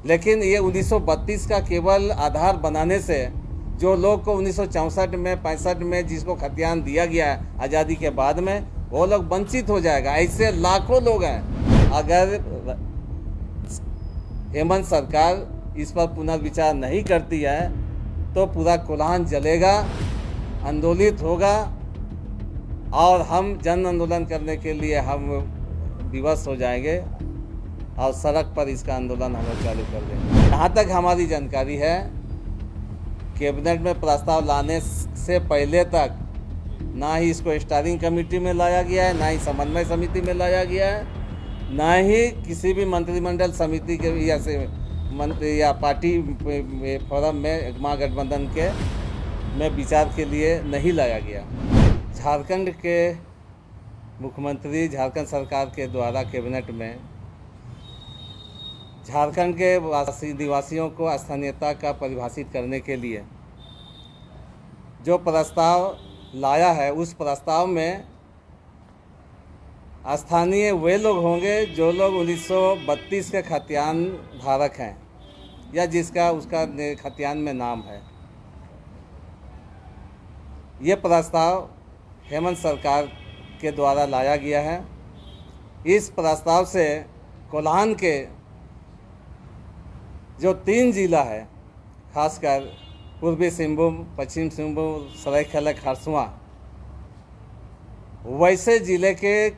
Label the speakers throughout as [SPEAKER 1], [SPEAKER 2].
[SPEAKER 1] लेकिन ये 1932 का केवल आधार बनाने से जो लोग को 1964 में 65 में जिसको खतियान दिया गया है आज़ादी के बाद में, वो लोग वंचित हो जाएगा। ऐसे लाखों लोग हैं। अगर हेमंत सरकार इस पर पुनर्विचार नहीं करती है तो पूरा कोल्हान जलेगा, आंदोलित होगा और हम जन आंदोलन करने के लिए हम विवश हो जाएंगे और सड़क पर इसका आंदोलन हम लोग चालू कर देंगे। जहाँ तक हमारी जानकारी है, कैबिनेट में प्रस्ताव लाने से पहले तक ना ही इसको स्टीयरिंग कमेटी में लाया गया है, ना ही समन्वय समिति में लाया गया है, ना ही किसी भी मंत्रिमंडल समिति के या से मंत्री या पार्टी फोरम में महागठबंधन के में विचार के लिए नहीं लाया गया। झारखंड के मुख्यमंत्री झारखंड सरकार के द्वारा कैबिनेट में झारखंड के निवासियों को स्थानीयता का परिभाषित करने के लिए जो प्रस्ताव लाया है, उस प्रस्ताव में स्थानीय वे लोग होंगे जो लोग 1932 के खतियान धारक हैं या जिसका उसका खतियान में नाम है। ये प्रस्ताव हेमंत सरकार के द्वारा लाया गया है। इस प्रस्ताव से कोल्हान के जो 3 जिला है, खासकर पूर्वी सिंहभूम, पश्चिम सिंहभूम, सरायकेला, खरसुआ, वैसे ज़िले के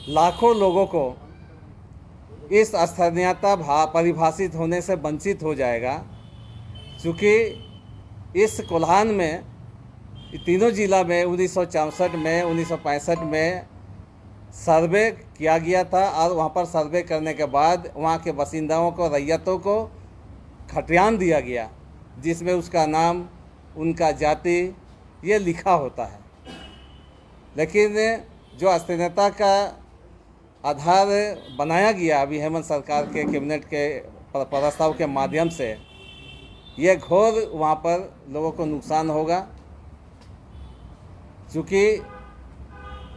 [SPEAKER 1] लाखों लोगों को इस स्थानीयता परिभाषित होने से वंचित हो जाएगा। क्योंकि इस कोल्हान में तीनों जिला में 1964 में 1965 में सर्वे किया गया था और वहाँ पर सर्वे करने के बाद वहाँ के बासिंदाओं को, रैयतों को खतियान दिया गया, जिसमें उसका नाम, उनका जाति ये लिखा होता है। लेकिन जो स्थानीयता का आधार बनाया गया अभी हेमंत सरकार के कैबिनेट के प्रस्ताव के माध्यम से, ये घोर वहाँ पर लोगों को नुकसान होगा। क्योंकि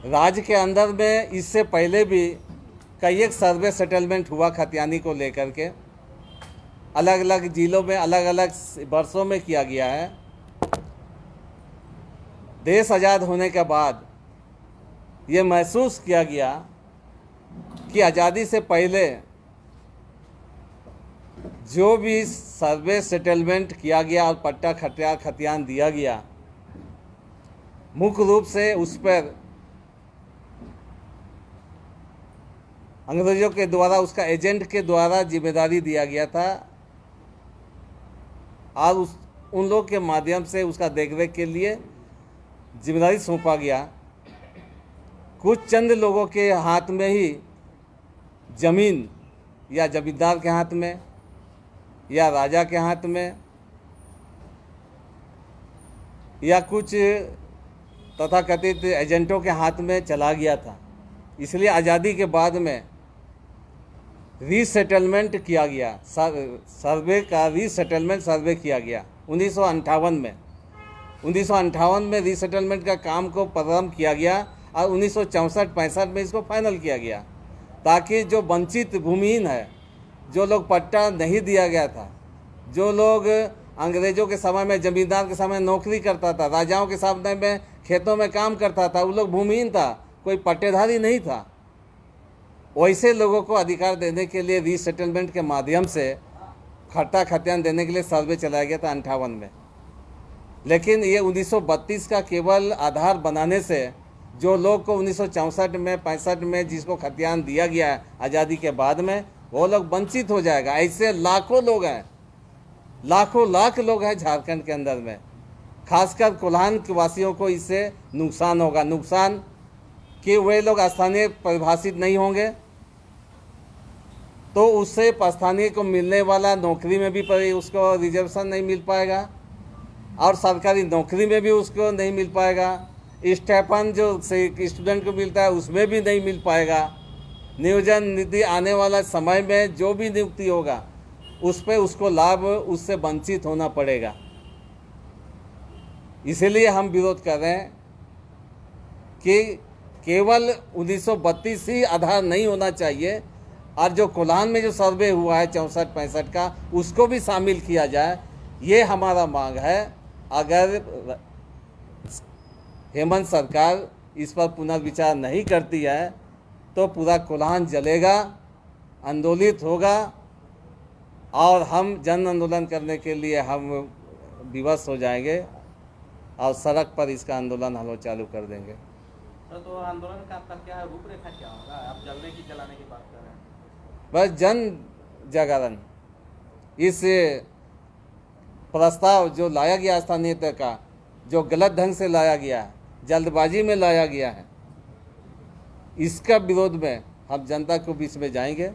[SPEAKER 1] राज्य के अंदर में इससे पहले भी कई एक सर्वे सेटलमेंट हुआ खतियानी को लेकर के, अलग अलग जिलों में अलग अलग वर्षों में किया गया है। देश आज़ाद होने के बाद ये महसूस किया गया कि आज़ादी से पहले जो भी सर्वे सेटलमेंट किया गया और पट्टा खतियान दिया गया, मुख्य रूप से उस पर अंग्रेजों के द्वारा, उसका एजेंट के द्वारा जिम्मेदारी दिया गया था और उन लोग के माध्यम से उसका देखरेख के लिए जिम्मेदारी सौंपा गया। कुछ चंद लोगों के हाथ में ही जमीन, या जमींदार के हाथ में या राजा के हाथ में या कुछ तथाकथित एजेंटों के हाथ में चला गया था। इसलिए आज़ादी के बाद में रीसेटलमेंट किया गया, सर्वे का रीसेटलमेंट सर्वे किया गया 1958 में। 1958 में रीसेटलमेंट का काम को प्रारंभ किया गया और 1964-65 में इसको फाइनल किया गया, ताकि जो वंचित भूमिहीन है, जो लोग पट्टा नहीं दिया गया था, जो लोग अंग्रेज़ों के समय में, जमींदार के समय नौकरी करता था, राजाओं के समय में खेतों में काम करता था, वो लोग भूमिहीन था, कोई पट्टेधारी नहीं था, वैसे लोगों को अधिकार देने के लिए रीसेटलमेंट के माध्यम से खट्टा खतियान देने के लिए सर्वे चलाया गया था 58 में। लेकिन ये 1932 का केवल आधार बनाने से जो लोग को 1964 में 65 में जिसको खतियान दिया गया है आज़ादी के बाद में, वो लोग वंचित हो जाएगा। ऐसे लाखों लोग हैं, लाखों लाख लोग हैं झारखंड के अंदर में। खासकर कोल्हान के वासियों को इससे नुकसान होगा। नुकसान कि वे लोग स्थानीय परिभाषित नहीं होंगे, तो उससे स्थानीय को मिलने वाला नौकरी में भी उसको रिजर्वेशन नहीं मिल पाएगा और सरकारी नौकरी में भी उसको नहीं मिल पाएगा। स्टाइपेंड जो स्टूडेंट को मिलता है उसमें भी नहीं मिल पाएगा। नियोजन नीति आने वाला समय में जो भी नियुक्ति होगा उस पर उसको लाभ, उससे वंचित होना पड़ेगा। इसीलिए हम विरोध कर रहे हैं कि केवल 1932 ही आधार नहीं होना चाहिए, और जो कोल्हान में जो सर्वे हुआ है 64-65 का, उसको भी शामिल किया जाए, ये हमारा मांग है। अगर हेमंत सरकार इस पर पुनर्विचार नहीं करती है तो पूरा कोल्हान जलेगा, आंदोलित होगा और हम जन आंदोलन करने के लिए हम विवश हो जाएंगे और सड़क पर इसका आंदोलन हम लोग चालू कर देंगे।
[SPEAKER 2] सर, तो आंदोलन का आपका क्या रूपरेखा क्या होगा? आप जलने की जलाने की बात कर रहे हैं।
[SPEAKER 1] बस जन जागरण, इस प्रस्ताव जो लाया गया स्थानीय तय का, जो गलत ढंग से लाया गया है, जल्दबाजी में लाया गया है, इसका विरोध में हम जनता को बीच में जाएंगे,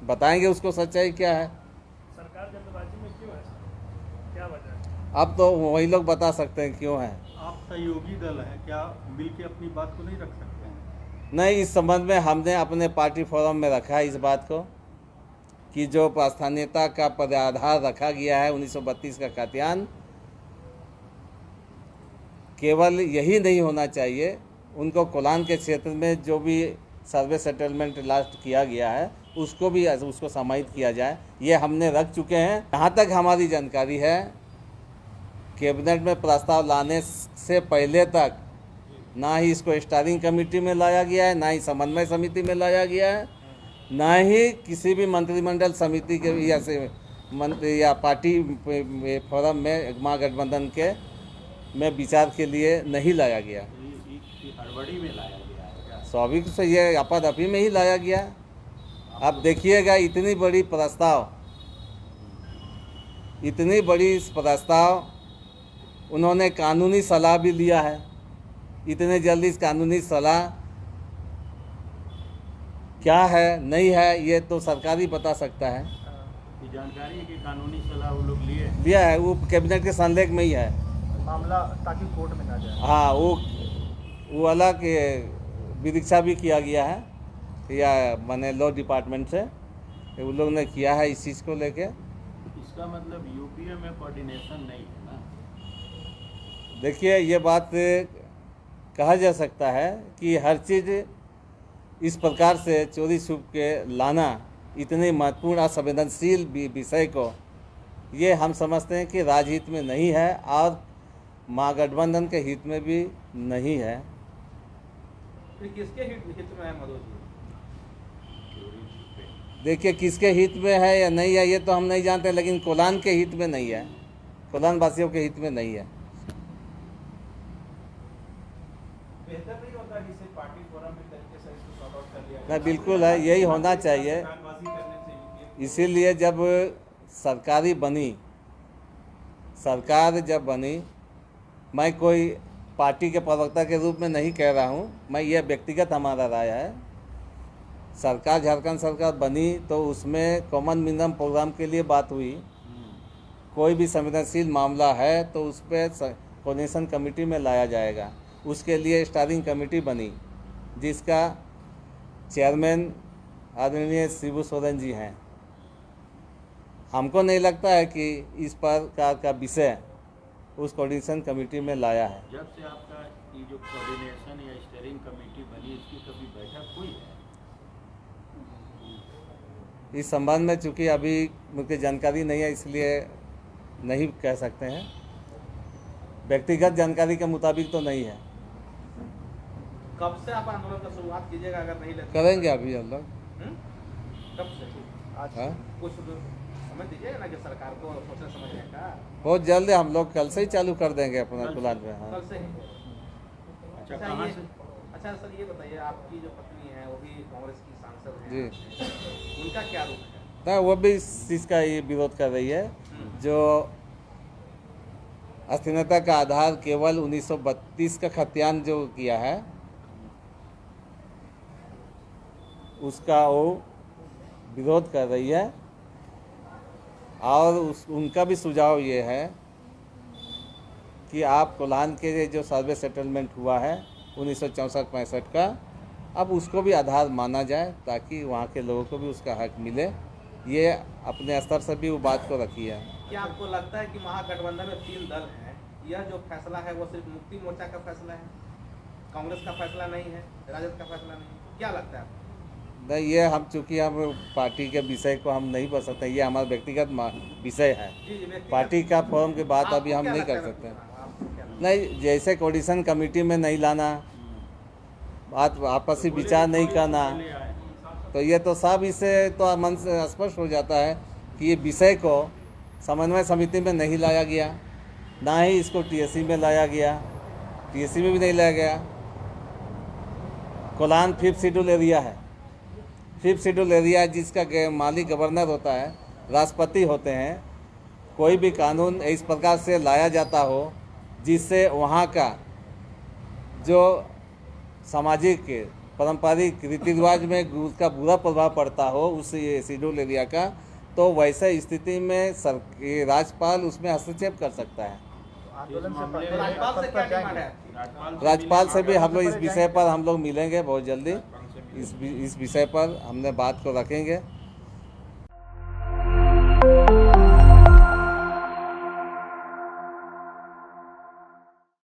[SPEAKER 1] बताएंगे उसको सच्चाई क्या है।
[SPEAKER 3] सरकार जल्दबाजी में क्यों है? क्या वजह है?
[SPEAKER 1] अब तो वही लोग बता सकते हैं क्यों है।
[SPEAKER 4] आप सहयोगी दल हैं, क्या मिलके अपनी बात को नहीं रख सकते हैं?
[SPEAKER 1] नहीं, इस संबंध में हमने अपने पार्टी फोरम में रखा है इस बात को कि जो स्थानीयता का पदाधार रखा गया है 1932 का खतियान, केवल यही नहीं होना चाहिए, उनको कोल्हान के क्षेत्र में जो भी सर्वे सेटलमेंट लास्ट किया गया है उसको भी उसको समाहित किया जाए, ये हमने रख चुके हैं। जहाँ तक हमारी जानकारी है, कैबिनेट में प्रस्ताव लाने से पहले तक ना ही इसको स्टारिंग कमेटी में लाया गया है, ना ही समन्वय समिति में लाया गया है, ना ही किसी भी मंत्रिमंडल समिति के या से मंत्री या पार्टी फोरम में महागठबंधन के में विचार के लिए नहीं लाया गया।
[SPEAKER 4] हड़बड़ी में लाया गया है क्या?
[SPEAKER 1] स्वाभाविक से ये आपाधापी में ही लाया गया। आप देखिएगा, इतनी बड़ी प्रस्ताव उन्होंने कानूनी सलाह भी लिया है। इतने जल्दी इस कानूनी सलाह क्या है नहीं है ये तो सरकार ही बता सकता है।
[SPEAKER 4] ये जानकारी है कि कानूनी सलाह वो लोग
[SPEAKER 1] लिया है, वो कैबिनेट के संलेख में ही है
[SPEAKER 3] मामला, ताकि कोर्ट में ना जाए।
[SPEAKER 1] हाँ, वो अलग विदीक्षा भी किया गया है या मैंने लॉ डिपार्टमेंट से वो लोग ने किया है इस चीज़ को लेके।
[SPEAKER 4] इसका मतलब यूपीए में कोऑर्डिनेशन नहीं है ना?
[SPEAKER 1] देखिए, ये बात कहा जा सकता है कि हर चीज़ इस प्रकार से चोरी छुप के लाना, इतने महत्वपूर्ण और संवेदनशील विषय को, ये हम समझते हैं कि राजहित में नहीं है और महागठबंधन के हित में भी नहीं है।
[SPEAKER 2] फिर किसके हित में है मधु जी?
[SPEAKER 1] देखिए, किसके हित में है या नहीं है ये तो हम नहीं जानते, लेकिन कोल्हान के हित में नहीं है, कोल्हान वासियों के हित में नहीं है।
[SPEAKER 2] बेहतर नहीं होता कि इसे पार्टी फोरम के तरीके से इसको सॉर्ट आउट कर लिया जाए?
[SPEAKER 1] नहीं, बिल्कुल है, यही होना चाहिए।
[SPEAKER 2] बयानबाजी करने से
[SPEAKER 1] इसीलिए जब सरकार जब बनी, मैं कोई पार्टी के प्रवक्ता के रूप में नहीं कह रहा हूँ, मैं ये व्यक्तिगत हमारा राय है। सरकार, झारखंड सरकार बनी तो उसमें कॉमन मिनिमम प्रोग्राम के लिए बात हुई। कोई भी संवेदनशील मामला है तो उस पर कोऑर्डिनेशन कमेटी में लाया जाएगा। उसके लिए स्टारिंग कमेटी बनी जिसका चेयरमैन आदरणीय शिबू सोरेन जी हैं। हमको नहीं लगता है कि इस प्रकार का विषय उस कोऑर्डिनेशन कमेटी में लाया है।
[SPEAKER 4] जब से आपका ये जो कोऑर्डिनेशन या स्टीयरिंग कमेटी बनी, इसकी कभी बैठक हुई है?
[SPEAKER 1] इस संबंध में चूँकि अभी मुझे जानकारी नहीं है, इसलिए नहीं कह सकते हैं। व्यक्तिगत जानकारी के मुताबिक तो नहीं है।
[SPEAKER 2] कब से आप आंदोलन का शुरुआत कीजिएगा अगर नहीं लेते?
[SPEAKER 1] करेंगे अभी हम लोग।
[SPEAKER 2] कब से?
[SPEAKER 3] आज
[SPEAKER 1] हाँ,
[SPEAKER 2] कुछ समझ दीजिएगा ना कि सरकार को सोचने समझने का।
[SPEAKER 1] बहुत जल्द हम लोग कल से ही चालू कर देंगे अपना कोल्हान में। हाँ,
[SPEAKER 2] कल से ही?
[SPEAKER 4] अच्छा,
[SPEAKER 2] अच्छा,
[SPEAKER 4] कहाँ
[SPEAKER 2] ये
[SPEAKER 4] से?
[SPEAKER 2] अच्छा सर, ये बताइए, आपकी जो पत्नी है वो भी कांग्रेस की सांसद है,
[SPEAKER 1] जी।
[SPEAKER 2] उनका क्या रूप है?
[SPEAKER 1] ना वो भी इस चीज़ का ये विरोध कर रही है जो अस्थिरता का आधार केवल 1932 का खतियान जो किया है उसका वो विरोध कर रही है। और उनका भी सुझाव ये है कि आप कोल्हान के जो सर्वे सेटलमेंट हुआ है 1964-65 का, अब उसको भी आधार माना जाए ताकि वहाँ के लोगों को भी उसका हक मिले। ये अपने स्तर से भी वो बात को रखी है।
[SPEAKER 2] क्या आपको लगता है कि महागठबंधन में 3 दल हैं, यह जो फैसला है वो सिर्फ मुक्ति मोर्चा का फैसला है, कांग्रेस का फैसला नहीं है, राजद का फैसला नहीं है? क्या लगता है आपको?
[SPEAKER 1] नहीं, ये हम चूँकि हम पार्टी के विषय को हम नहीं कर सकते, ये हमारा व्यक्तिगत विषय है।
[SPEAKER 2] जी, व्यक्तिगत-
[SPEAKER 1] पार्टी का फोरम की बात अभी
[SPEAKER 2] आपको
[SPEAKER 1] हम
[SPEAKER 2] क्या
[SPEAKER 1] नहीं
[SPEAKER 2] लगता
[SPEAKER 1] कर
[SPEAKER 2] है
[SPEAKER 1] सकते।
[SPEAKER 2] आपको क्या लगता
[SPEAKER 1] नहीं, जैसे कोऑर्डिनेशन कमेटी में नहीं लाना, बात आपसी विचार नहीं करना, तो ये तो सब इससे तो मन से स्पष्ट हो जाता है कि ये विषय को समन्वय समिति में नहीं लाया गया, ना ही इसको टीएससी में लाया गया, टीएससी में भी नहीं लाया गया। कोलान 5th शेड्यूल एरिया है, 5th शेड्यूल एरिया जिसका मालिक गवर्नर होता है, राष्ट्रपति होते हैं। कोई भी कानून इस प्रकार से लाया जाता हो जिससे वहाँ का जो सामाजिक पारंपरिक रीति रिवाज में उसका बुरा प्रभाव पड़ता हो उस शेड्यूल एरिया का, तो वैसे स्थिति में राज्यपाल उसमें हस्तक्षेप कर सकता है।
[SPEAKER 3] आंदोलन
[SPEAKER 2] है?
[SPEAKER 3] से
[SPEAKER 2] तो राज्यपाल से क्या डिमांड है?
[SPEAKER 1] राज्यपाल से भी हम लोग इस विषय पर हम लोग मिलेंगे बहुत जल्दी। इस विषय पर हमने बात को रखेंगे।